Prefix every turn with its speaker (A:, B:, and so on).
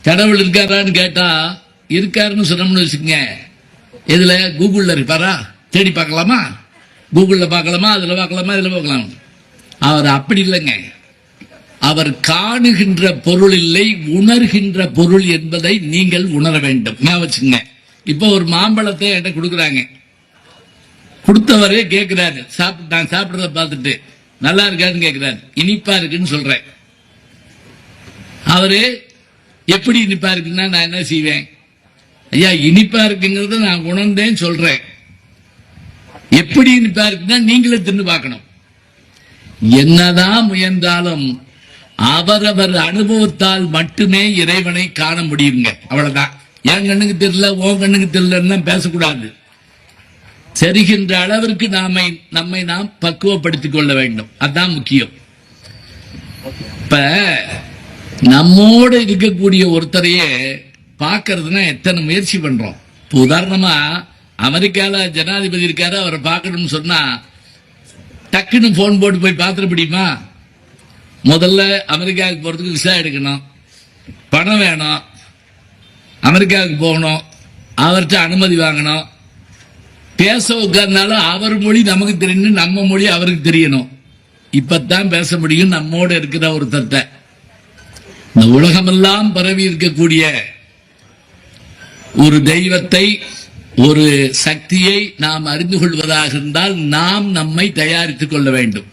A: கடவுள் இருக்காரான்னு கேட்டா இருக்காருன்னு சொன்னோம்னு வச்சுக்கோங்க. இதுல கூகுள்ல இருப்பாரா தேடி பார்க்கலாமா? கூகுள்ல பார்க்கலாமா, அதுல பார்க்கலாமா, இதுல பார்க்கலாம். அவர் அப்படி இல்லைங்க. அவர் காணுகின்ற பொருள் இல்லை, உணர்கின்ற பொருள் என்பதை நீங்கள் உணர வேண்டும். நான் வச்சுங்க, இப்ப ஒரு மாம்பழத்தை என்கிட்ட கொடுக்குறாங்க. கொடுத்தவரே கேட்கிறாரு, நான் சாப்பிடுறத பார்த்துட்டு நல்லா இருக்காருன்னு கேட்கிறாரு. இனிப்பா இருக்குன்னு சொல்றேன். அவரு எப்படி இனிப்பா இருக்குன்னா நான் என்ன செய்வேன்? ஐயா இனிப்பா இருக்குங்கிறத நான் உணர்ந்தேன்னு சொல்றேன். எப்படி இனிப்பா இருக்குன்னா நீங்களே தின்னு பார்க்கணும். என்னதான் முயன்றாலும் அவரவர் அனுபவத்தால் மட்டுமே இறைவனை காண முடியுங்க. அவ்வளவுதான். என் கண்ணுக்கு தெரியல, உன் கண்ணுக்கு தெரியலன்னா பேசக்கூடாது. சரிகின்ற அளவிற்கு நம்மை நாம் பக்குவப்படுத்திக் கொள்ள வேண்டும். அதுதான் முக்கியம். இப்ப நம்மோடு இருக்கக்கூடிய ஒருத்தரையே பார்க்கறதுன்னா எத்தனை முயற்சி பண்றோம். இப்போ உதாரணமா அமெரிக்கால ஜனாதிபதி இருக்காரு, அவரை பார்க்கணும்னு சொன்னா டக்குன்னு போன் போட்டு போய் பார்த்துட முடியுமா? முதல்ல அமெரிக்காவுக்கு போறதுக்கு விசா எடுக்கணும், பணம் வேணும், அமெரிக்காவுக்கு போகணும், அவர்கிட்ட அனுமதி வாங்கணும், பேச உட்கார்ந்தாலும் அவர் மொழி நமக்கு தெரியணும், நம்ம மொழி அவருக்கு தெரியணும். இப்பத்தான் பேச முடியும் நம்மோட இருக்கிற ஒருத்தர்ட்ட. இந்த உலகமெல்லாம் பரவி இருக்கக்கூடிய ஒரு தெய்வத்தை, ஒரு சக்தியை நாம் அறிந்து கொள்வதாக இருந்தால் நாம் நம்மை தயாரித்துக் கொள்ள வேண்டும்.